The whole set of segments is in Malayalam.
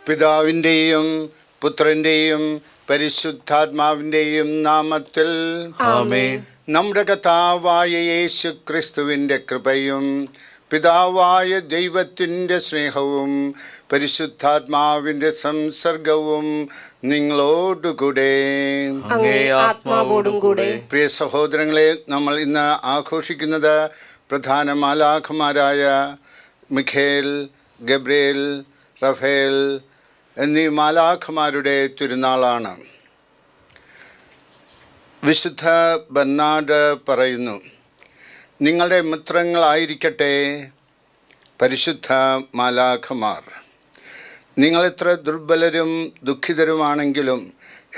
പിതാവിൻ്റെയും പുത്രൻ്റെയും പരിശുദ്ധാത്മാവിൻ്റെയും നാമത്തിൽ ആമേൻ. നമ്മുടെ കർത്താവായ യേശു ക്രിസ്തുവിൻ്റെ കൃപയും പിതാവായ ദൈവത്തിൻ്റെ സ്നേഹവും പരിശുദ്ധാത്മാവിൻ്റെ സംസർഗവും നിങ്ങളോടുകൂടെ അങ്ങേ ആത്മാവോടും കൂടെ. പ്രിയ സഹോദരങ്ങളെ, നമ്മൾ ഇന്ന് ആഘോഷിക്കുന്നത് പ്രധാന മാലാഖമാരായ മിഖേൽ, ഗബ്രിയേൽ, റഫേൽ എന്നീ മാലാഖമാരുടെ തിരുനാളാണ്. വിശുദ്ധ ബർനാർഡ് പറയുന്നു, നിങ്ങളുടെ മിത്രങ്ങളായിരിക്കട്ടെ പരിശുദ്ധ മാലാഖമാർ. നിങ്ങളെത്ര ദുർബലരും ദുഃഖിതരുമാണെങ്കിലും,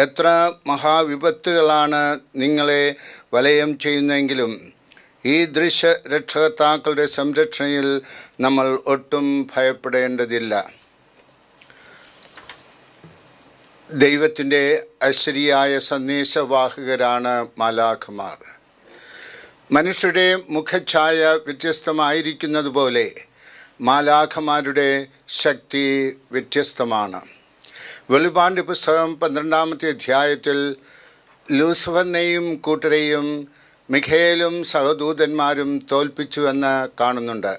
എത്ര മഹാവിപത്തുകളാണ് നിങ്ങളെ വലയം ചെയ്യുന്നതെങ്കിലും, ഈ ദൃശ്യ രക്ഷകർത്താക്കളുടെ സംരക്ഷണയിൽ നമ്മൾ ഒട്ടും ഭയപ്പെടേണ്ടതില്ല. ദൈവത്തിൻ്റെ അശരീയായ സന്ദേശവാഹകരാണ് മാലാഖമാർ. മനുഷ്യരുടെ മുഖഛായ വ്യത്യസ്തമായിരിക്കുന്നത് പോലെ മാലാഖമാരുടെ ശക്തി വ്യത്യസ്തമാണ്. വെളിപാടിൻ്റെ പുസ്തകം 12-ാമത്തെ അധ്യായത്തിൽ ലൂസിഫറിനെയും കൂട്ടരെയും മിഖേലും സഹദൂതന്മാരും തോൽപ്പിച്ചുവെന്ന് കാണുന്നുണ്ട്.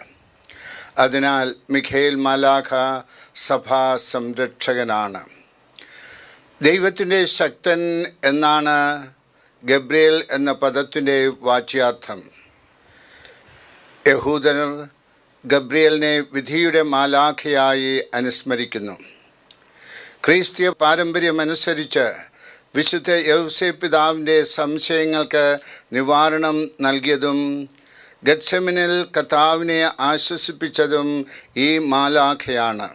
അതിനാൽ മിഖേൽ മാലാഖ സഭാ സംരക്ഷകനാണ്. ദൈവത്തിൻ്റെ ശക്തൻ എന്നാണ് ഗബ്രിയേൽ എന്ന പദത്തിൻ്റെ വാച്യാർത്ഥം. യഹൂദർ ഗബ്രിയേലിനെ വിധിയുടെ മാലാഖയായി അനുസ്മരിക്കുന്നു. ക്രിസ്തീയ പാരമ്പര്യമനുസരിച്ച് വിശുദ്ധ യൗസേപ്പ് പിതാവിൻ്റെ സംശയങ്ങൾക്ക് നിവാരണം നൽകിയതും ഗത്സെമനിൽ കർത്താവിനെ ആശ്വസിപ്പിച്ചതും ഈ മാലാഖയാണ്.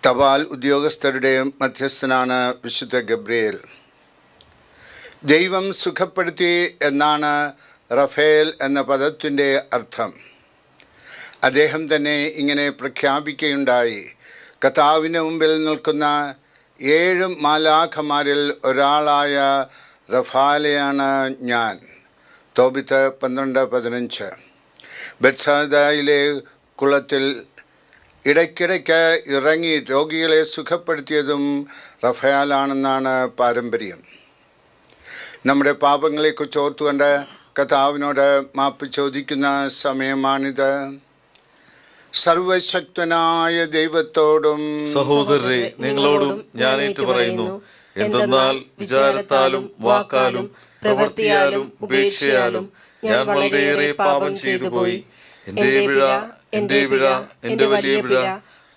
തപാൽ ഉദ്യോഗസ്ഥരുടെ മധ്യസ്ഥനാണ് വിശുദ്ധ ഗബ്രിയേൽ. ദൈവം സുഖപ്പെടുത്തി എന്നാണ് റഫേൽ എന്ന പദത്തിൻ്റെ അർത്ഥം. അദ്ദേഹം തന്നെ ഇങ്ങനെ പ്രഖ്യാപിക്കുകയുണ്ടായി, കർത്താവിന് മുമ്പിൽ നിൽക്കുന്ന 7 മാലാഖമാരിൽ ഒരാളായ റഫാലെയാണ് ഞാൻ. തോബിത്ത് 12:15. ബെത്സാദയിലെ കുളത്തിൽ ഇടയ്ക്കിടയ്ക്ക് ഇറങ്ങി രോഗികളെ സുഖപ്പെടുത്തിയതും റഫാലാണെന്നാണ് പാരമ്പര്യം. നമ്മുടെ പാപങ്ങളെക്കുറിച്ച് ഓർത്തുകൊണ്ട് കർത്താവിനോട് മാപ്പ് ചോദിക്കുന്ന സമയമാണിത്. സർവശക്തനായ ദൈവത്തോടും സഹോദരരെ, നിങ്ങളോടും ഞാൻ ഏറ്റുപറയുന്നു, എന്തെന്നാൽ വിചാരത്താലും വാക്കാലും പ്രവൃത്തിയാലും ഉപേക്ഷയാലും ഞാൻ വളരെയേറെ പാപം ചെയ്തു പോയി. എന്റെ പിഴ, എന്റെ വലിയ പിഴ.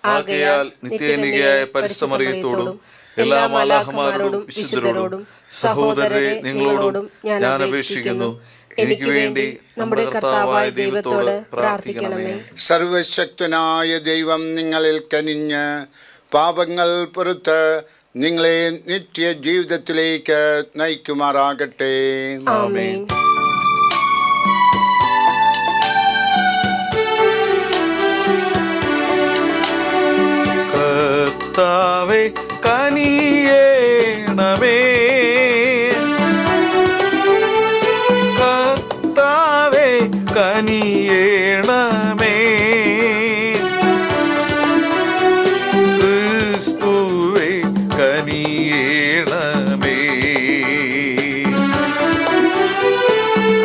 ആകയാൽ നിത്യനികയായ പരിശുദ്ധമറിയത്തോടും എല്ലാ മാലാഖമാരോടും വിശുദ്ധരോടും സഹോദരരെ നിങ്ങളോടും ഞാൻ അപേക്ഷിക്കുന്നു, എനിക്ക് വേണ്ടി നമ്മുടെ കർത്താവായ ദൈവത്തോട് പ്രാർത്ഥിക്കണമേ. സർവശക്തനായ ദൈവം നിങ്ങളിൽ കനിഞ്ഞ് പാപങ്ങൾ പുറത്ത് നിങ്ങളെ നിത്യ ജീവിതത്തിലേക്ക് നയിക്കുമാറാകട്ടെ. ആമേൻ. കർത്താവേ കനിയേണമേ, കർത്താവേ കനിയേണമേ, ക്രിസ്തുവേ കനിയേണമേ,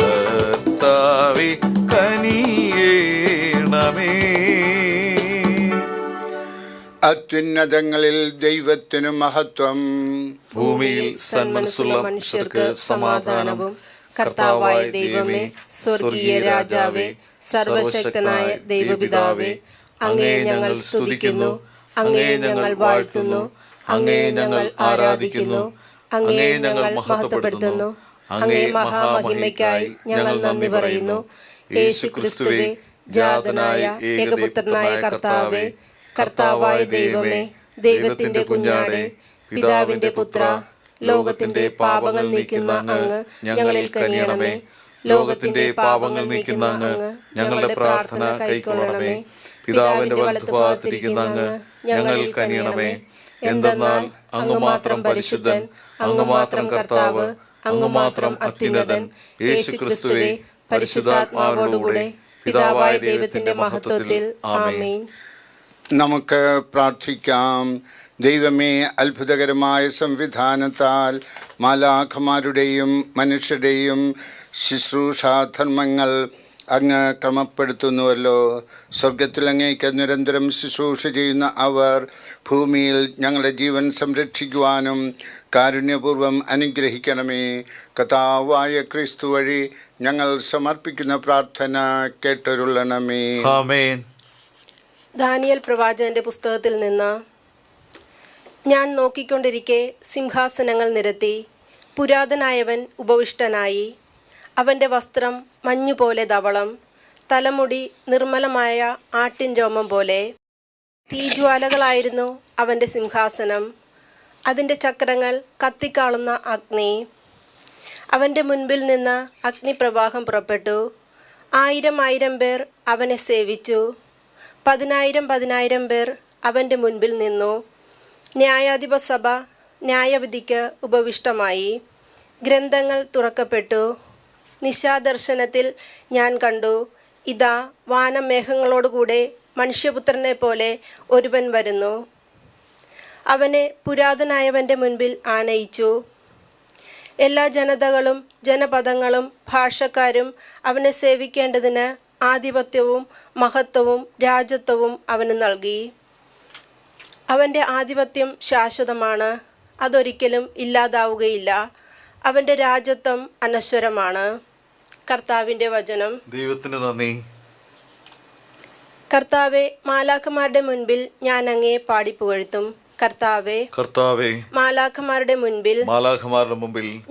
കർത്താവേ കനിയേണമേ. അത്യുന്നതങ്ങളിൽ ദൈവത്തിനു മഹത്വം, ഭൂമിയിൽ സന്മനസ്സുള്ള മനുഷ്യർക്ക് സമാധാനവും. കർത്താവായ ദൈവമേ, സ്വർഗീയ രാജാവേ, സർവശക്തനായ ദൈവപിതാവേ, അങ്ങയെ ഞങ്ങൾ സ്തുതിക്കുന്നു, അങ്ങയെ ഞങ്ങൾ വാഴ്ത്തുന്നു, അങ്ങയെ ഞങ്ങൾ ആരാധിക്കുന്നു, അങ്ങയെ ഞങ്ങൾ മഹത്വപ്പെടുത്തുന്നു. അങ്ങേ മഹാമഹിമയ്ക്കായി ഞങ്ങൾ നന്ദി പറയുന്നു. യേശു ക്രിസ്തുവേ, ജാതനായ ഏകപുത്രനായ കർത്താവേ, കർത്താവായ ദൈവമേ, ദൈവത്തിന്റെ കുഞ്ഞാടേ, പിതാവിന്റെ പുത്ര, ലോകത്തിന്റെ പാപങ്ങൾ നീക്കുന്ന അങ്ങ് ഞങ്ങളിൽ കനിയണമേ. ലോകത്തിന്റെ പാപങ്ങൾ നീക്കുന്ന അങ്ങ് ഞങ്ങളുടെ പ്രാർത്ഥന കൈക്കൊള്ളണമേ. പിതാവിന്റെ വലത്തുഭാഗത്തിരിക്കുന്ന അങ്ങ് ഞങ്ങളിൽ കനിയണമേ. എന്തെന്നാൽ അങ്ങ് മാത്രം പരിശുദ്ധൻ, അങ്ങ് മാത്രം കർത്താവ്, അങ്ങ് മാത്രം അത്യുന്നതൻ. യേശു ക്രിസ്തുവേ, പരിശുദ്ധാത്മാവോടുകൂടെ പിതാവായ ദൈവത്തിന്റെ മഹത്വത്തിൽ. ആമേൻ. നമുക്ക് പ്രാർത്ഥിക്കാം. ദൈവമേ, അത്ഭുതകരമായ സംവിധാനത്താൽ മാലാഖമാരുടെയും മനുഷ്യരുടെയും ശുശ്രൂഷാധർമ്മങ്ങൾ അങ്ങ് ക്രമപ്പെടുത്തുന്നുവല്ലോ. സ്വർഗത്തിൽ അങ്ങേക്ക് നിരന്തരം ശുശ്രൂഷ ചെയ്യുന്ന അവർ ഭൂമിയിൽ ഞങ്ങളുടെ ജീവൻ സംരക്ഷിക്കുവാനും കാരുണ്യപൂർവ്വം അനുഗ്രഹിക്കണമേ. കർത്താവായ ക്രിസ്തു വഴി ഞങ്ങൾ സമർപ്പിക്കുന്ന പ്രാർത്ഥന കേട്ടരുളണമേ. ആമേൻ. ദാനിയേൽ പ്രവാചകന്റെ പുസ്തകത്തിൽ നിന്ന്. ഞാൻ നോക്കിക്കൊണ്ടിരിക്കെ സിംഹാസനങ്ങൾ നിരത്തി. പുരാതനായവൻ ഉപവിഷ്ടനായി. അവൻ്റെ വസ്ത്രം മഞ്ഞുപോലെ ധവളം, തലമുടി നിർമ്മലമായ ആട്ടിൻ രോമം പോലെ. തീജ്വാലകളായിരുന്നു അവൻ്റെ സിംഹാസനം, അതിൻ്റെ ചക്രങ്ങൾ കത്തിക്കാളുന്ന അഗ്നി. അവൻ്റെ മുൻപിൽ നിന്ന് അഗ്നിപ്രവാഹം പുറപ്പെട്ടു. 1000 പേർ അവനെ സേവിച്ചു. 10,000 പേർ അവൻ്റെ മുൻപിൽ നിന്നു. ന്യായാധിപ സഭ ന്യായവിധിക്ക് ഉപവിഷ്ടമായി. ഗ്രന്ഥങ്ങൾ തുറക്കപ്പെട്ടു. നിശാദർശനത്തിൽ ഞാൻ കണ്ടു, ഇതാ വാനമേഘങ്ങളോടുകൂടെ മനുഷ്യപുത്രനെ പോലെ ഒരുവൻ വരുന്നു. അവനെ പുരാതനായവൻ്റെ മുൻപിൽ ആനയിച്ചു. എല്ലാ ജനതകളും ജനപദങ്ങളും ഭാഷക്കാരും അവനെ സേവിക്കേണ്ടതിന് ആധിപത്യവും മഹത്വവും രാജത്വവും അവന് നൽകി. അവൻ്റെ ആധിപത്യം ശാശ്വതമാണ്, അതൊരിക്കലും ഇല്ലാതാവുകയില്ല. അവൻ്റെ രാജത്വം അനശ്വരമാണ്. കർത്താവിൻ്റെ വചനം. ദൈവത്തിന് നന്ദി. കർത്താവെ, മാലാഖമാരുടെ മുൻപിൽ ഞാൻ അങ്ങയെ പാടിപ്പുകഴ്ത്തും. കർത്താവെ, മാലാഖമാരുടെ മുൻപിൽ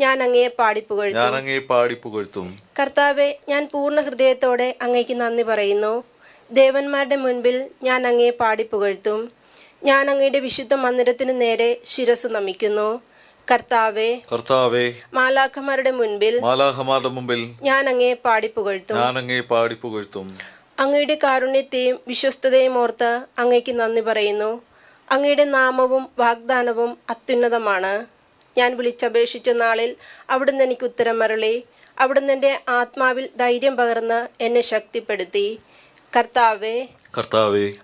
ഞാൻ അങ്ങയെ പാടിപ്പുകഴ്ത്തും. കർത്താവെ, ഞാൻ പൂർണ്ണ ഹൃദയത്തോടെ അങ്ങയ്ക്ക് നന്ദി പറയുന്നു. ദേവന്മാരുടെ മുൻപിൽ ഞാൻ അങ്ങയെ പാടിപ്പുകഴ്ത്തും. ഞാൻ അങ്ങയുടെ വിശുദ്ധ മന്ദിരത്തിന് നേരെ ശിരസ് നമിക്കുന്നു. കർത്താവെ, മാലാഖമാരുടെ മുൻപിൽ ഞാൻ അങ്ങയെ പാടിപ്പുകഴ്ത്തും. അങ്ങയുടെ കാരുണ്യത്തെയും വിശ്വസ്തതയും ഓർത്ത് അങ്ങയ്ക്ക് നന്ദി പറയുന്നു. അങ്ങയുടെ നാമവും വാഗ്ദാനവും അത്യുന്നതമാണ്. ഞാൻ വിളിച്ചപേക്ഷിച്ച നാളിൽ അവിടുന്ന് എനിക്ക് ഉത്തരം അരുളി. അവിടുന്ന് എൻ്റെ ആത്മാവിൽ ധൈര്യം പകർന്ന് എന്നെ ശക്തിപ്പെടുത്തി. കർത്താവെ,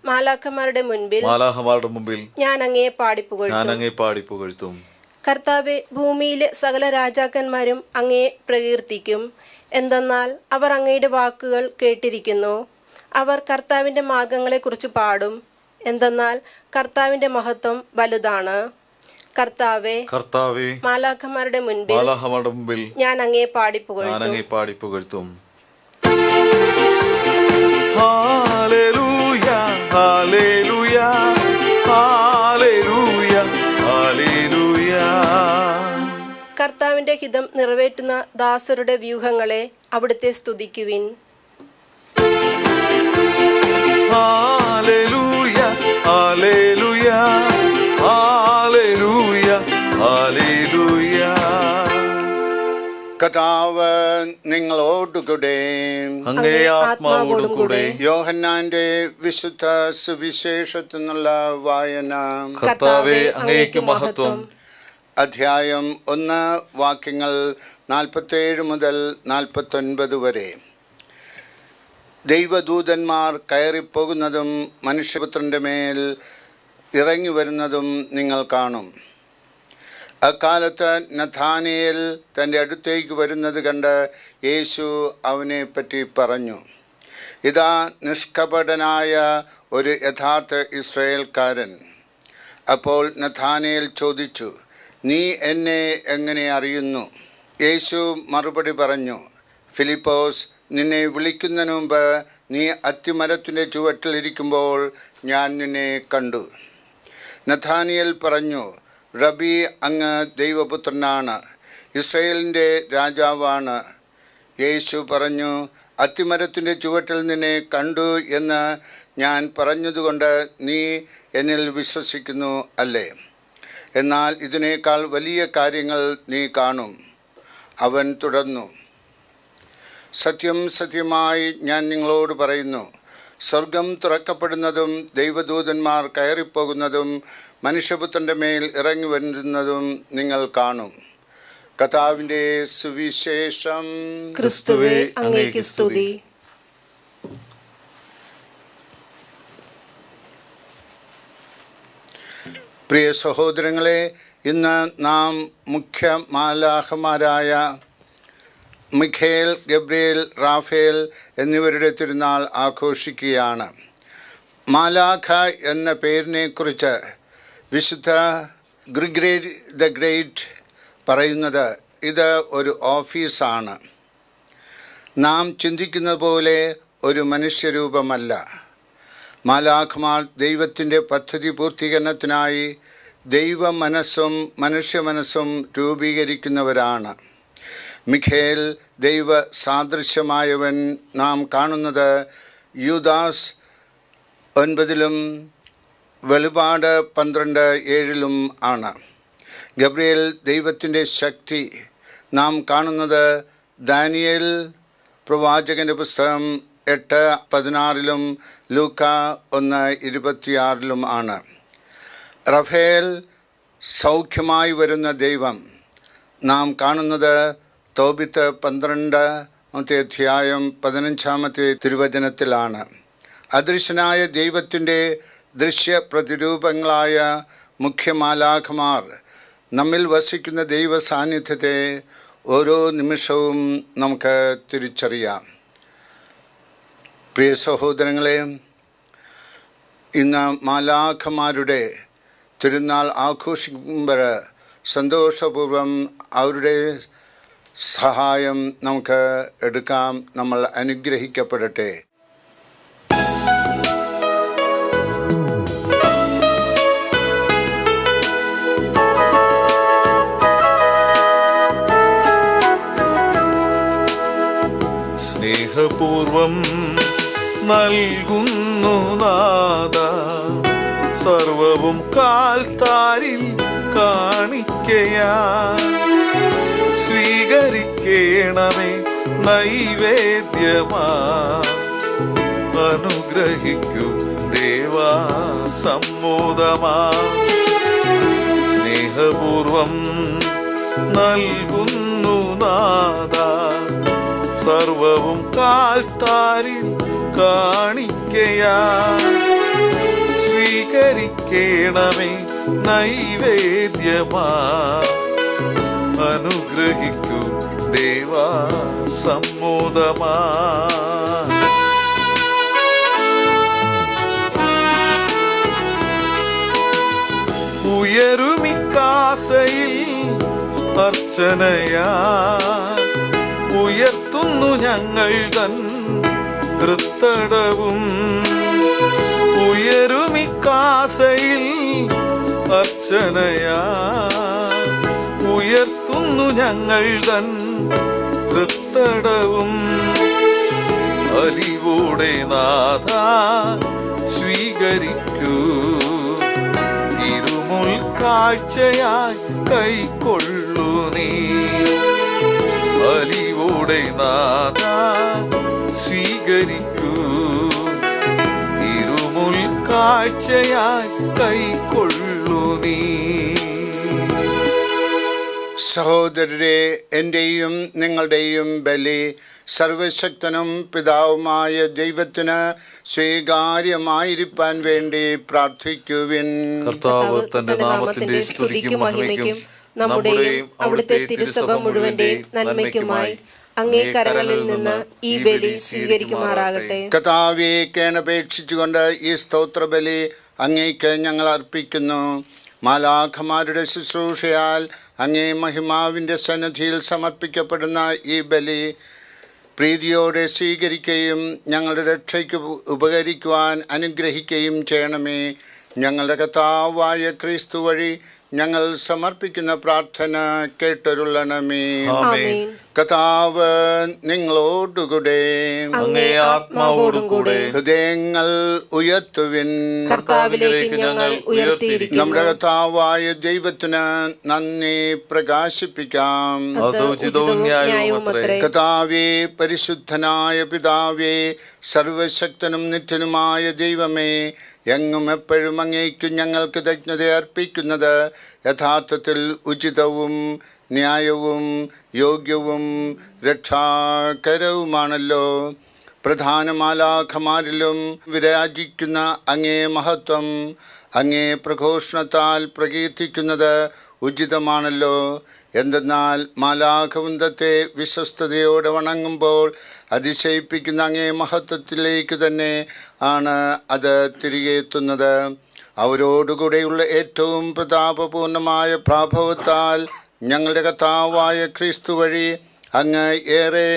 മാലാഖമാരുടെ മുൻപിൽ ഞാൻ അങ്ങയെ പാടിപ്പുകഴ്ത്തും. കർത്താവെ, ഭൂമിയിലെ സകല രാജാക്കന്മാരും അങ്ങയെ പ്രകീർത്തിക്കും. എന്തെന്നാൽ അവർ അങ്ങയുടെ വാക്കുകൾ കേട്ടിരിക്കുന്നു. അവർ കർത്താവിൻ്റെ മാർഗങ്ങളെക്കുറിച്ച് പാടും. എന്തെന്നാൽ കർത്താവിൻ്റെ മഹത്വം വലുതാണ്. കർത്താവെ, മാലാഖമാരുടെ മുൻപിൽ ഞാൻ അങ്ങയെ പാടിപ്പുകഴ്ത്തും. Hallelujah, hallelujah, hallelujah, hallelujah. കർത്താവിൻ്റെ ഹിതം നിറവേറ്റുന്ന ദാസരുടെ വ്യൂഹങ്ങളെ അവിടുത്തെ സ്തുതിക്കുവിൻ. Hallelujah, hallelujah, hallelujah, hallelujah. കർത്താവ് നിങ്ങളോടുകൂടെ, അങ്ങേ ആത്മാവോടുകൂടെ. യോഹന്നാന്റെ വിശുദ്ധ സുവിശേഷത്തിൽ നിന്നുള്ള വായന. കർത്താവേ, അങ്ങേക്ക് മഹത്വം. അധ്യായം 1, വാക്യങ്ങൾ 47 മുതൽ 49 വരെ. ദൈവദൂതന്മാർ കയറിപ്പോകുന്നതും മനുഷ്യപുത്രൻ്റെ മേൽ ഇറങ്ങി വരുന്നതും നിങ്ങൾ കാണും. അക്കാലത്ത് നഥാനിയേൽ തൻ്റെ അടുത്തേക്ക് വരുന്നത് കണ്ട് യേശു അവനെപ്പറ്റി പറഞ്ഞു, ഇതാ നിഷ്കപടനായ ഒരു യഥാർത്ഥ ഇസ്രായേൽക്കാരൻ. അപ്പോൾ നഥാനിയേൽ ചോദിച്ചു, നീ എന്നെ എങ്ങനെ അറിയുന്നു? യേശു മറുപടി പറഞ്ഞു, ഫിലിപ്പോസ് നിന്നെ വിളിക്കുന്നതിന് മുമ്പ് നീ അത്തിമരത്തിൻ്റെ ചുവട്ടിലിരിക്കുമ്പോൾ ഞാൻ നിന്നെ കണ്ടു. നഥാനിയേൽ പറഞ്ഞു, റബി, അങ്ങ് ദൈവപുത്രനാണ്, ഇസ്രായേലിൻ്റെ രാജാവാണ്. യേശു പറഞ്ഞു, അത്തിമരത്തിൻ്റെ ചുവട്ടിൽ നിന്നെ കണ്ടു എന്ന് ഞാൻ പറഞ്ഞതുകൊണ്ട് നീ എന്നിൽ വിശ്വസിക്കുന്നു അല്ലേ? എന്നാൽ ഇതിനേക്കാൾ വലിയ കാര്യങ്ങൾ നീ കാണും. അവൻ തുടർന്നു, സത്യം സത്യമായി ഞാൻ നിങ്ങളോട് പറയുന്നു, സ്വർഗം തുറക്കപ്പെടുന്നതും ദൈവദൂതന്മാർ കയറിപ്പോകുന്നതും മനുഷ്യപുത്രൻ്റെ മേൽ ഇറങ്ങി വരുന്നതും നിങ്ങൾ കാണും. കർത്താവിൻ്റെ സുവിശേഷം. ക്രിസ്തുവേ, അങ്ങേക്ക് സ്തുതി. പ്രിയ സഹോദരങ്ങളെ, ഇന്ന് നാം മുഖ്യ മാലാഖമാരായ മിഖേൽ, ഗബ്രിയേൽ, റാഫേൽ എന്നിവരുടെ തിരുനാൾ ആഘോഷിക്കുകയാണ്. മാലാഖ എന്ന പേരിനെക്കുറിച്ച് വിശുദ്ധ ഗ്രിഗറി ദ ഗ്രേറ്റ് പറയുന്നത് ഇത് ഒരു ഓഫീസാണ്. നാം ചിന്തിക്കുന്നത് പോലെ ഒരു മനുഷ്യരൂപമല്ല. മാലാഖമാർ ദൈവത്തിൻ്റെ പദ്ധതി പൂർത്തീകരണത്തിനായി ദൈവ മനസ്സും മനുഷ്യ മനസ്സും രൂപീകരിക്കുന്നവരാണ്. മിഖേൽ ദൈവ സാദൃശ്യമായവൻ നാം കാണുന്നത് യൂദാസ് 9 വെളിപാട് 12:7 ആണ്. ഗബ്രിയേൽ ദൈവത്തിൻ്റെ ശക്തി നാം കാണുന്നത് ദാനിയേൽ പ്രവാചകൻ്റെ പുസ്തകം 8:16 ലൂക്ക 1:26 ആണ്. റഫേൽ സൗഖ്യമായി വരുന്ന ദൈവം നാം കാണുന്നത് തോബിത്ത് 12-15 തിരുവചനത്തിലാണ്. അദൃശ്യനായ ദൈവത്തിൻ്റെ ദൃശ്യ പ്രതിരൂപങ്ങളായ മുഖ്യമാലാഖമാർ നമ്മിൽ വസിക്കുന്ന ദൈവ സാന്നിധ്യത്തെ ഓരോ നിമിഷവും നമുക്ക് തിരിച്ചറിയാം. പ്രിയ സഹോദരങ്ങളെ, ഇന്ന് മാലാഖമാരുടെ തിരുനാൾ ആഘോഷിക്കുമ്പോൾ സന്തോഷപൂർവ്വം അവരുടെ സഹായം നമുക്ക് എടുക്കാം. നമ്മൾ അനുഗ്രഹിക്കപ്പെടട്ടെ. സ്നേഹപൂർവം നൽകുന്നു നാദ സർവവും കാൽത്താരിൽ കാണിക്കയാ. സ്വീകരിക്കണമേ നൈവേദ്യമാ, അനുഗ്രഹിക്കൂ ദേവാ സമ്മോദമാ. സ്നേഹപൂർവം നൽകുന്നു നാദ സർവവും കാൽത്താരിൽ കാണിക്കയാ. സ്വീകരിക്കണമേ നൈവേദ്യമാ, അനുഗ്രഹിക്കൂ ദേവാ സമ്മോദമാ. ഉയരുമിക്കാസയിൽ അർച്ചനയാ, ഉയർത്തുന്നു ഞങ്ങൾ തൻ ഹൃത്തടവും. ഉയരുമിക്കാസയിൽ അർച്ചനയാ, ഉയർത്തുന്നു ഞങ്ങൾ തൻ ഹൃത്തടവും. അലിവോടെ നാഥ സ്വീകരിക്കൂ, തിരുമുൽ കാഴ്ചയായി കൈക്കൊള്ളു നീ. അലിവോടെ നാഥ സ്വീകരിക്കൂ, തിരുമുൽ കാഴ്ചയായി കൈക്കൊള്ളു നീ. സഹോദരരെ, എൻ്റെയും നിങ്ങളുടെയും ബലി സർവശക്തനും പിതാവുമായ ദൈവത്തിന് സ്വീകാര്യമായിരിക്കാൻ വേണ്ടി പ്രാർത്ഥിക്കുവിൻ. കർത്താവ് തന്റെ നാമത്തിന്റെ സ്തുതിക്കും മഹിമയ്ക്കും നമ്മുടെയും അവിടുത്തെ തിരുസഭ മുഴുവന്റെ നന്മയ്ക്കുമായി അങ്ങേ കരങ്ങളിൽ നിന്ന് ഈ ബലി സ്വീകരിക്കുമാറാകട്ടെ. കർത്താവേ, കേണപേക്ഷിച്ചുകൊണ്ട് ഈ സ്തോത്രബലി അങ്ങേക്ക് ഞങ്ങൾ അർപ്പിക്കുന്നു. മാലാഖമാരുടെ ശുശ്രൂഷയാൽ അങ്ങേ മഹിമാവിൻ്റെ സന്നിധിയിൽ സമർപ്പിക്കപ്പെടുന്ന ഈ ബലി പ്രീതിയോടെ സ്വീകരിക്കുകയും ഞങ്ങളുടെ രക്ഷയ്ക്ക് ഉപകരിക്കുവാൻ അനുഗ്രഹിക്കുകയും ചെയ്യണമേ. ഞങ്ങളുടെ കർത്താവായ ക്രിസ്തു വഴി ഞങ്ങൾ സമർപ്പിക്കുന്ന പ്രാർത്ഥന കേട്ടരുളണമേ. കർത്താവ് നിങ്ങളോടുകൂടെ, അങ്ങേ ആത്മാവോടും കൂടെ. ഹൃദയങ്ങൾ ഉയർത്തുവിൻ. കർത്താവിലേക്ക് ഞങ്ങൾ ഉയർത്തിയിരിക്കുന്നു. നമ്മുടെ കർത്താവായ ദൈവത്തിന് നന്ദി പ്രകാശിപ്പിക്കാം. കർത്താവേ, പരിശുദ്ധനായ പിതാവേ, സർവശക്തനും നിത്യനുമായ ദൈവമേ, എങ്ങും എപ്പോഴും അങ്ങേക്കും ഞങ്ങൾ കൃതജ്ഞത അർപ്പിക്കുന്നത് യഥാർത്ഥത്തിൽ ഉചിതവും ന്യായവും യോഗ്യവും രക്ഷാകരവുമാണല്ലോ. പ്രധാന മാലാഖമാരിലും വിരാജിക്കുന്ന അങ്ങേ മഹത്വം അങ്ങേ പ്രഘോഷണത്താൽ പ്രകീർത്തിക്കുന്നത് ഉചിതമാണല്ലോ. എന്തെന്നാൽ മാലാഖവൃന്ദത്തെ വിശ്വസ്തയോടെ വണങ്ങുമ്പോൾ അതിശയിപ്പിക്കുന്ന അങ്ങേ മഹത്വത്തിലേക്ക് തന്നെ ആണ് അത് തിരികെ എത്തുന്നത്. അവരോടുകൂടെയുള്ള ഏറ്റവും പ്രതാപപൂർണമായ പ്രാഭവത്താൽ ഞങ്ങളുടെ കർത്താവായ ക്രിസ്തു വഴി അങ്ങ് ഏറെ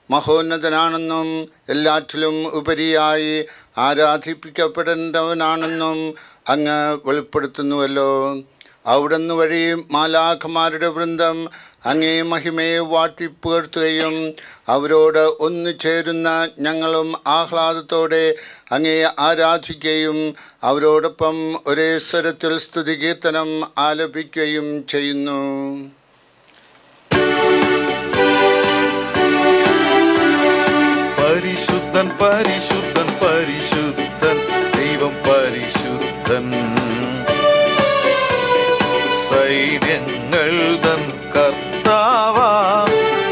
മഹോന്നതനാണെന്നും എല്ലാറ്റിലും ഉപരിയായി ആരാധിപ്പിക്കപ്പെടേണ്ടവനാണെന്നും അങ്ങ് വെളിപ്പെടുത്തുന്നുവല്ലോ. അവിടുന്ന് വഴി മാലാഖമാരുടെ വൃന്ദം അങ്ങേ മഹിമയെ വാഴ്ത്തിപ്പുകഴ്ത്തുകയും അവരോട് ഒന്നു ചേരുന്ന ഞങ്ങളും ആഹ്ലാദത്തോടെ അങ്ങേ ആരാധിക്കുകയും അവരോടൊപ്പം ഒരേ സ്വരത്തിൽ സ്തുതികീർത്തനം ആലപിക്കുകയും ചെയ്യുന്നു. പരിശുദ്ധൻ പരിശുദ്ധൻ പരിശുദ്ധൻ ദൈവം പരിശുദ്ധൻ, സൈന്യങ്ങൾ തൻ കർത്താവാ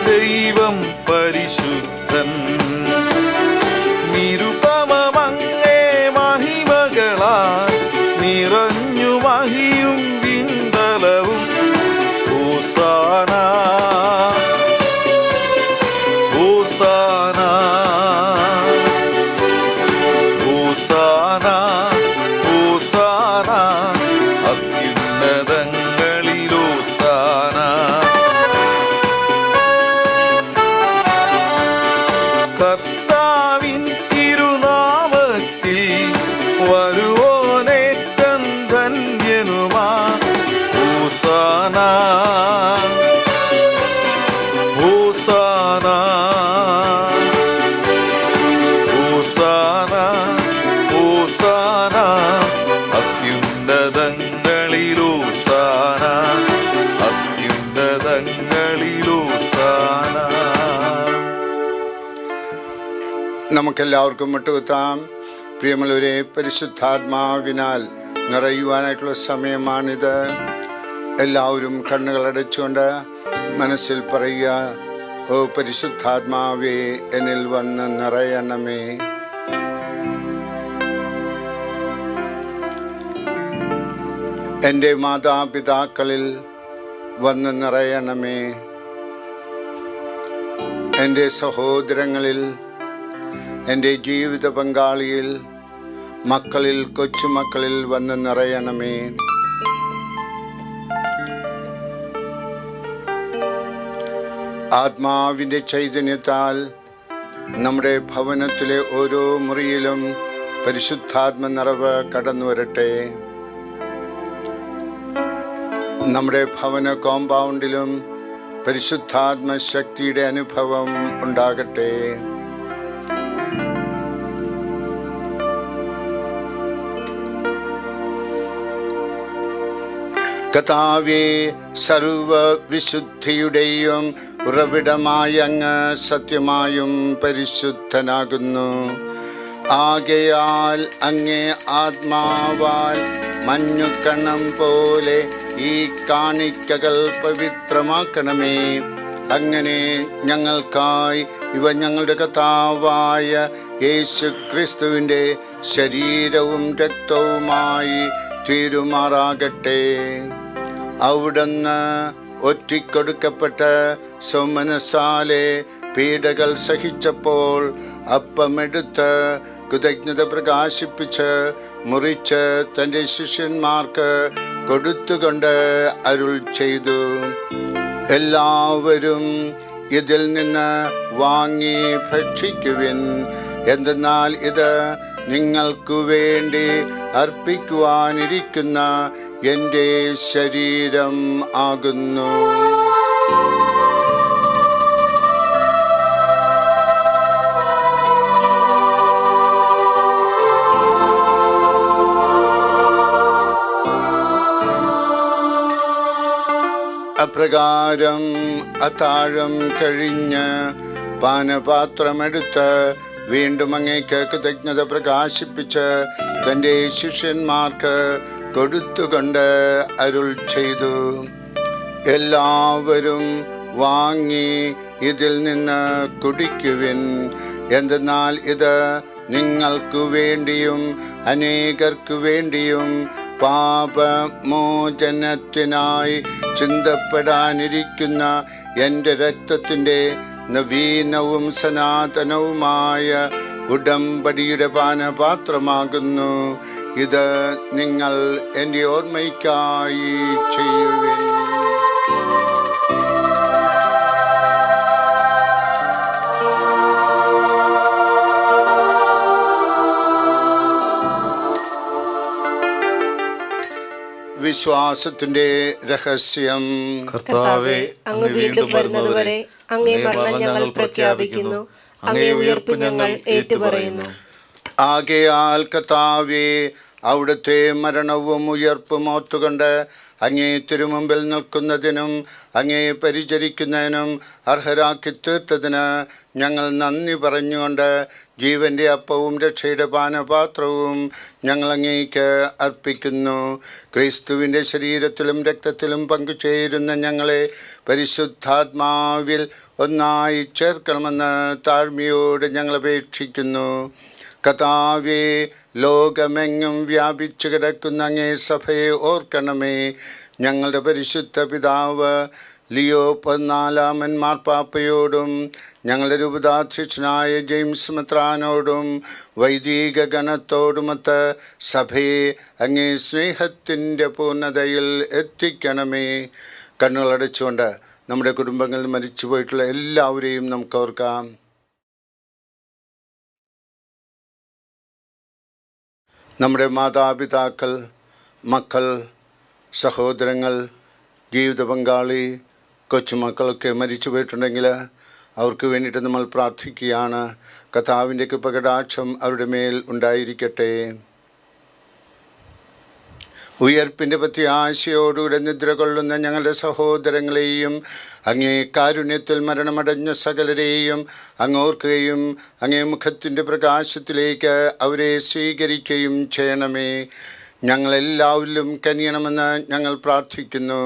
ദൈവം പരിശുദ്ധൻ. നിരുപമമങ്ങേ മഹിമകളാൽ നിറഞ്ഞു മഹിയും വിണ്ടലവും. ഹോസാന ഹോസാന ഹോസാന ഹോസാന അത്യുന്നതങ്ങളിലോസാന. കർത്താവിൻ തിരുനാമത്തിൽ വരുവോനേറ്റം ധന്യനുമാ. ഹോസാന ഹോസാന ഹോസാന ഹോസാന അത്യുന്നതങ്ങളിലോസാന അത്യുന്നതങ്ങളിലോസാന. നമുക്കെല്ലാവർക്കും മുട്ടുകുത്താം. പ്രിയമുള്ളവരെ, പരിശുദ്ധാത്മാവിനാൽ നിറയുവാനായിട്ടുള്ള സമയമാണിത്. എല്ലാവരും കണ്ണുകളടച്ചുകൊണ്ട് മനസ്സിൽ പറയുക, ഓ പരിശുദ്ധാത്മാവേ, എന്നിൽ വന്ന് നിറയണമേ. എൻ്റെ മാതാപിതാക്കളിൽ വന്ന് നിറയണമേ. എൻ്റെ സഹോദരങ്ങളിൽ, എൻ്റെ ജീവിത പങ്കാളിയിൽ, മക്കളിൽ, കൊച്ചുമക്കളിൽ വന്ന് നിറയണമേ. ആത്മാവിൻ്റെ ചൈതന്യത്താൽ നമ്മുടെ ഭവനത്തിലെ ഓരോ മുറിയിലും പരിശുദ്ധാത്മ നിറവ് കടന്നു വരട്ടെ. നമ്മുടെ ഭവന കോമ്പൗണ്ടിലും പരിശുദ്ധാത്മ ശക്തിയുടെ അനുഭവം ഉണ്ടാകട്ടെ. കർത്താവേ, സർവവിശുദ്ധിയുടെയും ഉറവിടമായ അങ്ങ് സത്യമായും പരിശുദ്ധനാകുന്നു. ആകയാൽ അങ്ങേ ആത്മാവാൽ മഞ്ഞുകണം പോലെ ഈ കാണിക്കകൾ പവിത്രമാക്കണമേ. അങ്ങനെ ഞങ്ങൾക്കായി ഇവ ഞങ്ങളുടെ കർത്താവായ യേശു ക്രിസ്തുവിൻ്റെ ശരീരവും രക്തവുമായി തീരുമാറാകട്ടെ. അവിടുന്ന് ഒറ്റിക്കൊടുക്കപ്പെട്ട് സൗമനസാലെ പീഡകൾ സഹിച്ചപ്പോൾ അപ്പമെടുത്ത് കൃതജ്ഞത പ്രകാശിപ്പിച്ച് മുറിച്ച് തൻ്റെ ശിഷ്യന്മാർക്ക് കൊടുത്തുകൊണ്ട് അരുൾ ചെയ്തു, എല്ലാവരും ഇതിൽ നിന്ന് വാങ്ങി ഭക്ഷിക്കുവിൻ. എന്തെന്നാൽ ഇത് നിങ്ങൾക്കു വേണ്ടി അർപ്പിക്കുവാനിരിക്കുന്ന എൻ്റെ ശരീരം ആകുന്നു. അപ്രകാരം അത്താഴം കഴിഞ്ഞ് പാനപാത്രമെടുത്ത് വീണ്ടും അങ്ങേക്ക് കൃതജ്ഞത പ്രകാശിപ്പിച്ച് തൻ്റെ ശിഷ്യന്മാർക്ക് കൊടുത്തുകൊണ്ട് അരുൾ ചെയ്തു, എല്ലാവരും വാങ്ങി ഇതിൽ നിന്ന് കുടിക്കുവിൻ. എന്തെന്നാൽ ഇത് നിങ്ങൾക്കു വേണ്ടിയും അനേകർക്കു വേണ്ടിയും പാപമോചനത്തിനായി ചിന്തപ്പെടാനിരിക്കുന്ന എൻ്റെ രക്തത്തിൻ്റെ നവീനവും സനാതനവുമായ ഉടമ്പടിയുടെ പാനപാത്രമാകുന്നു. ഇത് നിങ്ങൾ എൻ്റെ ഓർമ്മയ്ക്കായി ചെയ്യുവിൻ. വിശ്വാസത്തിന്റെ രഹസ്യം. കർത്താവേ, അങ്ങ് വീണ്ടും വരുന്നതുവരെ അങ്ങേ മരണം ഞങ്ങൾ പ്രഖ്യാപിക്കുന്നു, അങ്ങേ ഉയർപ്പ് ഞങ്ങൾ ഏറ്റുപറയുന്നു. ആകയാൽ കർത്താവേ, അവിടുത്തെ മരണവും ഉയർപ്പും ഓർത്തുകൊണ്ട് അങ്ങേ തിരുമുമ്പിൽ നിൽക്കുന്നതിനും അങ്ങേ പരിചരിക്കുന്നതിനും അർഹരാക്കി തീർത്തതിന് ഞങ്ങൾ നന്ദി പറഞ്ഞുകൊണ്ട് ജീവന്റെ അപ്പവും രക്ഷയുടെ പാനപാത്രവും ഞങ്ങൾ അങ്ങേക്ക് അർപ്പിക്കുന്നു. ക്രിസ്തുവിൻ്റെ ശരീരത്തിലും രക്തത്തിലും പങ്കുചേരുന്ന ഞങ്ങളെ പരിശുദ്ധാത്മാവിൽ ഒന്നായി ചേർക്കണമെന്ന് താഴ്മയോട് ഞങ്ങൾ അപേക്ഷിക്കുന്നു. കർത്താവേ, ലോകമെങ്ങും വ്യാപിച്ചു കിടക്കുന്ന അങ്ങേ സഭയെ ഓർക്കണമേ. ഞങ്ങളുടെ പരിശുദ്ധ പിതാവ് ലിയോ 14 മാർപ്പാപ്പയോടും ഞങ്ങളുടെ രൂപതാധ്യക്ഷനായ ജെയിംസ് മെത്രാനോടും വൈദിക ഗണത്തോടുമൊത്ത് സഭയെ അങ്ങേ സ്നേഹത്തിൻ്റെ പൂർണ്ണതയിൽ എത്തിക്കണമേ. കണ്ണുകളടച്ചുകൊണ്ട് നമ്മുടെ കുടുംബങ്ങളിൽ മരിച്ചു പോയിട്ടുള്ള എല്ലാവരെയും നമുക്ക് ഓർക്കാം. നമ്മുടെ മാതാപിതാക്കൾ, മക്കൾ, സഹോദരങ്ങൾ, ജീവിത പങ്കാളി, കൊച്ചുമക്കളൊക്കെ മരിച്ചു പോയിട്ടുണ്ടെങ്കിൽ അവർക്ക് വേണ്ടിയിട്ട് നമ്മൾ പ്രാർത്ഥിക്കുകയാണ്. കർത്താവിൻ്റെ കൃപകടാക്ഷം അവരുടെ മേൽ ഉണ്ടായിരിക്കട്ടെ. ഉയർപ്പിൻ്റെ പ്രത്യാശയോടുകൂടെ നിദ്ര കൊള്ളുന്ന ഞങ്ങളുടെ സഹോദരങ്ങളെയും അങ്ങേ കാരുണ്യത്തിൽ മരണമടഞ്ഞ സകലരെയും അങ്ങോർക്കുകയും അങ്ങേ മുഖത്തിൻ്റെ പ്രകാശത്തിലേക്ക് അവരെ സ്വീകരിക്കുകയും ചെയ്യണമേ. ഞങ്ങളെല്ലാവരിലും കനിയണമെന്ന് ഞങ്ങൾ പ്രാർത്ഥിക്കുന്നു.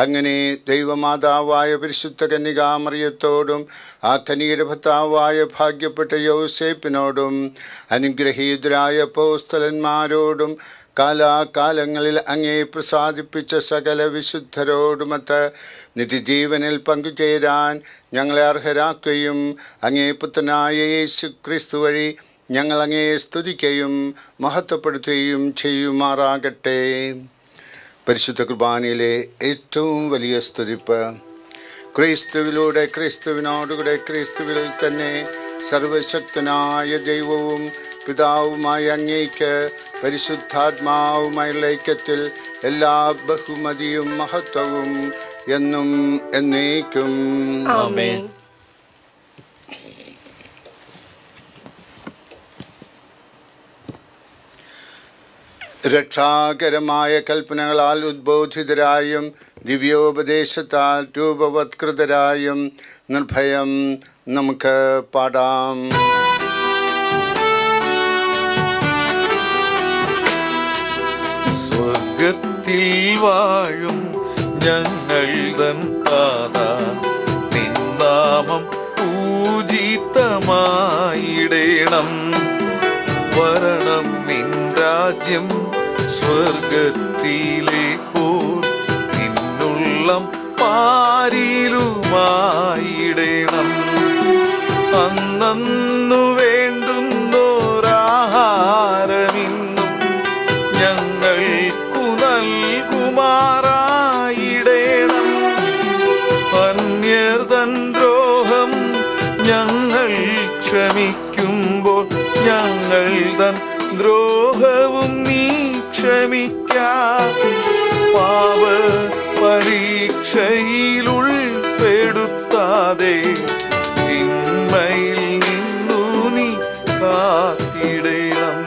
അങ്ങനെ ദൈവമാതാവായ പരിശുദ്ധ കന്യകാമറിയത്തോടും ആ കന്യകയുടെ ഭർത്താവായ ഭാഗ്യപ്പെട്ട യോസേപ്പിനോടും അനുഗ്രഹീതരായ അപ്പോസ്തലന്മാരോടും കാലാകാലങ്ങളിൽ അങ്ങേ പ്രസാദിപ്പിച്ച സകല വിശുദ്ധരോടുമൊത്ത് നിത്യജീവനിൽ പങ്കുചേരാൻ ഞങ്ങളെ അർഹരാക്കുകയും അങ്ങേ പുത്രനായ യേശു ക്രിസ്തു വഴി ഞങ്ങൾ അങ്ങേ സ്തുതിക്കുകയും മഹത്വപ്പെടുത്തുകയും ചെയ്യുമാറാകട്ടെ. പരിശുദ്ധ കുർബാനയിലെ ഏറ്റവും വലിയ സ്തുതിപ്പ് ക്രിസ്തുവിലൂടെ, ക്രിസ്തുവിനോടുകൂടെ, ക്രിസ്തുവിൽ തന്നെ സർവശക്തനായ ദൈവവും പിതാവുമായ അങ്ങേക്ക് പരിശുദ്ധാത്മാവുമായുള്ള ഐക്യത്തിൽ എല്ലാ ബഹുമതിയും മഹത്വവും എന്നും എന്നേക്കും ആമേൻ. രക്ഷാകരമായ കൽപ്പനകളാൽ ഉദ്ബോധിതരായും ദിവ്യോപദേശത്താൽ രൂപവത്കൃതരായും നിർഭയം നമുക്ക് പാടാം. സ്വർഗത്തിൽ വാഴും ഞങ്ങൾ തൻ താതാ, നിൻ നാമം പൂജിതമായിടേണം. വരണം നിൻ രാജ്യം സ്വർഗത്തിലെ പോൽ നിന്നുള്ളം പാരിലുമായിടേണം. അന്നു വേണ്ടുന്നോരാഹാരമിന്നും ഞങ്ങൾക്കു നൽകുമാറായിടേണം. അന്യർതൻ ദ്രോഹം ഞങ്ങൾ ക്ഷമിക്കുമ്പോൾ ഞങ്ങൾ തൻ ദ്രോഹവും നീ ക്ഷമിക്കാം. പാപ പരീക്ഷയിൽ ഉൾപ്പെടുത്താതെ തിന്മയിൽ നിന്നു നീ കാത്തിടണം.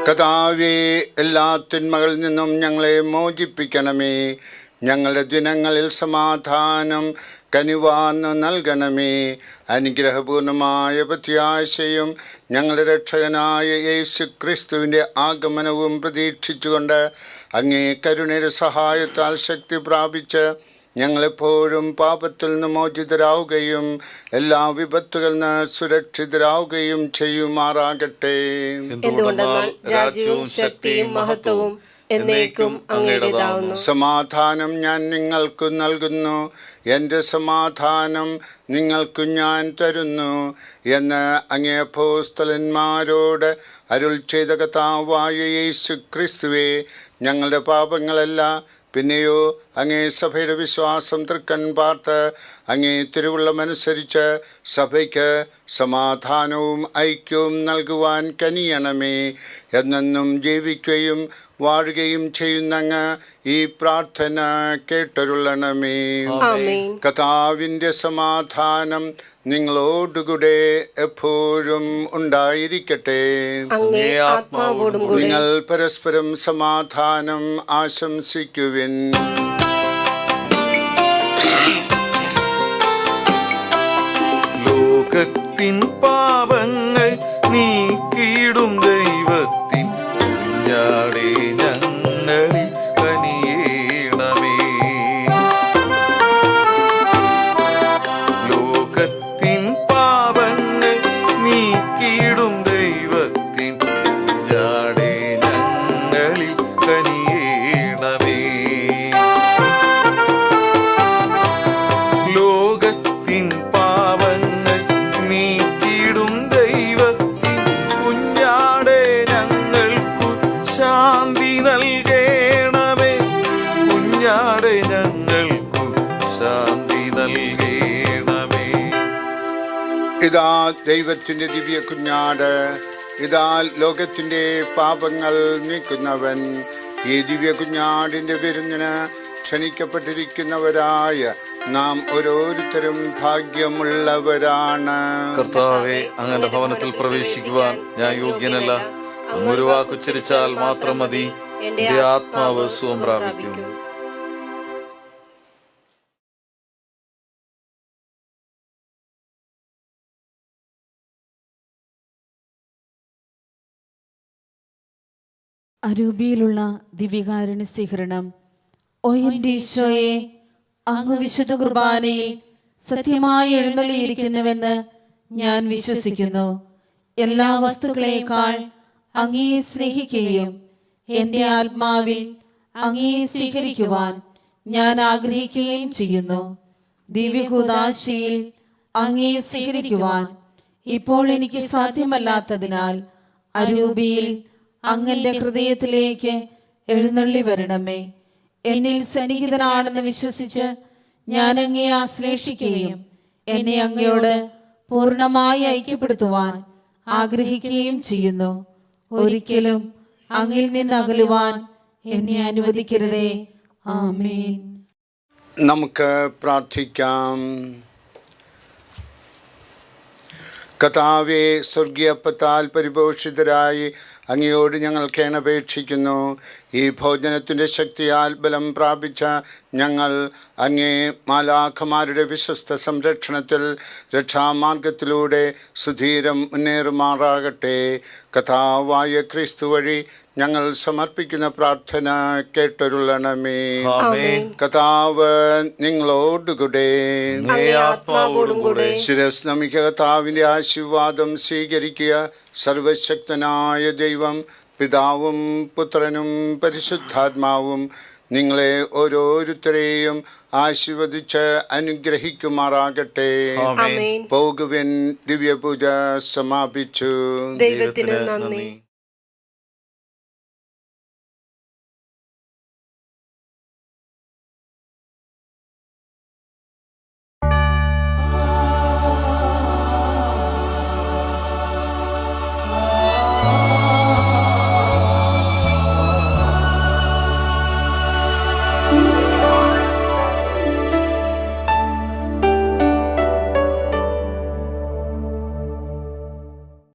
കർത്താവേ, എല്ലാ തിന്മകളിൽ നിന്നും ഞങ്ങളെ മോചിപ്പിക്കണമേ. ഞങ്ങളുടെ ദിനങ്ങളിൽ സമാധാനം കനിവാർന്ന് നൽകണമേ. അനുഗ്രഹപൂർണമായ പ്രത്യാശയും ഞങ്ങളുടെ രക്ഷകനായ യേശു ക്രിസ്തുവിൻ്റെ ആഗമനവും പ്രതീക്ഷിച്ചുകൊണ്ട് അങ്ങേ കരുണയുടെ സഹായത്താൽ ശക്തി പ്രാപിച്ച് ഞങ്ങളെപ്പോഴും പാപത്തിൽ നിന്ന് മോചിതരാവുകയും എല്ലാ വിപത്തുകളിൽ നിന്ന് സുരക്ഷിതരാവുകയും ചെയ്യുമാറാകട്ടെ. എന്തുകൊണ്ടെന്നാൽ രാജ്യവും ശക്തിയും മഹത്വവും എന്നേക്കും അങ്ങയുടേതാവുന്നു. സമാധാനം ഞാൻ നിങ്ങൾക്ക് നൽകുന്നു, എൻ്റെ സമാധാനം നിങ്ങൾക്ക് ഞാൻ തരുന്നു എന്ന് അങ്ങേ അപ്പോസ്തലന്മാരോട് അരുൾ ചെയ്ത കർത്താവായ യേശു ക്രിസ്തുവേ, ഞങ്ങളുടെ പാപങ്ങളല്ല, പിന്നെയോ അങ്ങേ സഭയുടെ വിശ്വാസം തൃക്കൺ പാർത്ത് അങ്ങേ തിരുവുള്ളമനുസരിച്ച് സഭയ്ക്ക് സമാധാനവും ഐക്യവും നൽകുവാൻ കനിയണമേ. എന്നെന്നും ജീവിക്കുകയും വാഴുകയും ചെയ്യുന്നങ്ങ് ഈ പ്രാർത്ഥന കേട്ടരുളണമേ. കർത്താവിൻ്റെ സമാധാനം നിങ്ങളോടുകൂടെ എപ്പോഴും ഉണ്ടായിരിക്കട്ടെ. നിങ്ങൾ പരസ്പരം സമാധാനം ആശംസിക്കുവിൻ. ലോകത്തിൻ പാപങ്ങൾ നീക്കിയിടും ദൈവത്തിൻ കുഞ്ഞാടേ ഞങ്ങളിൽ കനിയേണമേ. ലോകത്തിൻ പാപങ്ങൾ നീക്കിയിടും ദൈവത്തിൻ കുഞ്ഞാടേ ഞങ്ങളിൽ കനിയേണമേ. ലോകത്തിൻ പാപങ്ങൾ നീക്കിയിടും ദൈവത്തിൻ കുഞ്ഞാടേ ഞങ്ങൾക്കു ശാന്തി നൽകേണമേ. കുഞ്ഞാടേ ഞങ്ങൾക്കു ശാന്തി നൽകേണമേ. ഇതാ ദൈവത്തിൻ്റെ ദിവ്യ കുഞ്ഞാട്, ഇതാ ലോകത്തിൻ്റെ പാപങ്ങൾ നീക്കുന്നവൻ. ഈ ദിവ്യ കുഞ്ഞാടിൻ്റെ വിരുന്നിന് ക്ഷണിക്കപ്പെട്ടിരിക്കുന്നവരായ നാം ഓരോരുത്തരും ഭാഗ്യമുള്ളവരാണ്. കർത്താവെ, അങ്ങയുടെ ഭവനത്തിൽ പ്രവേശിക്കുവാൻ ഞാൻ യോഗ്യനല്ല. അങ്ങൊരു വാക്കുച്ചരിച്ചാൽ മാത്രം മതി, എന്റെ ആത്മാവ് സുഖം പ്രാപിക്കും. അരൂപിയിലുള്ള ദിവ്യകാരുണ്യ സ്വീകരണം. ഓ എൻ്റെ ഈശോയെ, അങ്ങ് വിശുദ്ധ കുർബാനയിൽ സത്യമായി എഴുന്നള്ളിയിരിക്കുന്നുവെന്ന് ഞാൻ വിശ്വസിക്കുന്നു. എല്ലാ വസ്തുക്കളേക്കാൾ അങ്ങയെ സ്നേഹിക്കുകയും എൻ്റെ ആത്മാവിൽ അങ്ങയെ സ്വീകരിക്കുവാൻ ഞാൻ ആഗ്രഹിക്കുകയും ചെയ്യുന്നു. ദിവ്യകൂദാശയിൽ അങ്ങയെ സ്വീകരിക്കുവാൻ ഇപ്പോൾ എനിക്ക് സാധ്യമല്ലാത്തതിനാൽ അരൂപിയിൽ അങ്ങന്റെ ഹൃദയത്തിലേക്ക് എഴുന്നള്ളി വരണമേ. എന്നിൽ സന്നിഹിതനാണെന്ന് വിശ്വസിച്ച് ഞാൻ അങ്ങയെ ആശ്ലേഷിക്കുകയും എന്നെ അങ്ങയോട് പൂർണ്ണമായി ഐക്യപ്പെടുത്തുവാൻ ആഗ്രഹിക്കുകയും ചെയ്യുന്നു. ഒരിക്കലും അങ്ങിൽ നിന്ന് അകലുവാൻ എന്നെ അനുവദിക്കരുതേ. ആമേൻ. നമുക്ക് പ്രാർത്ഥിക്കാം. കർത്താവേ, സ്വർഗീയപ്പത്താൽ പരിപോഷിതരായി അങ്ങയോട് ഞങ്ങൾ കേണപേക്ഷിക്കുന്നു. ഈ ഭോജനത്തിൻ്റെ ശക്തിയാൽ ബലം പ്രാപിച്ച ഞങ്ങൾ അങ്ങേ മാലാഖമാരുടെ വിശ്വസ്ത സംരക്ഷണത്തിൽ രക്ഷാമാർഗത്തിലൂടെ സുധീരം മുന്നേറുമാറാകട്ടെ. കർത്താവായ ക്രിസ്തു വഴി ഞങ്ങൾ സമർപ്പിക്കുന്ന പ്രാർത്ഥന കേട്ടരുളണമേ. കർത്താവ് നിങ്ങളോടുകൂടെ, ശിരസ് നമിക്ക. കർത്താവിൻ്റെ ആശീർവാദം സ്വീകരിക്കുക. സർവശക്തനായ ദൈവം പിതാവും പുത്രനും പരിശുദ്ധാത്മാവും നിങ്ങളെ ഓരോരുത്തരെയും ആശീർവദിച്ച് അനുഗ്രഹിക്കുമാറാകട്ടെ. പോകുവിൻ. ദിവ്യപൂജ സമാപിച്ചു. ദൈവത്തിന് നന്ദി.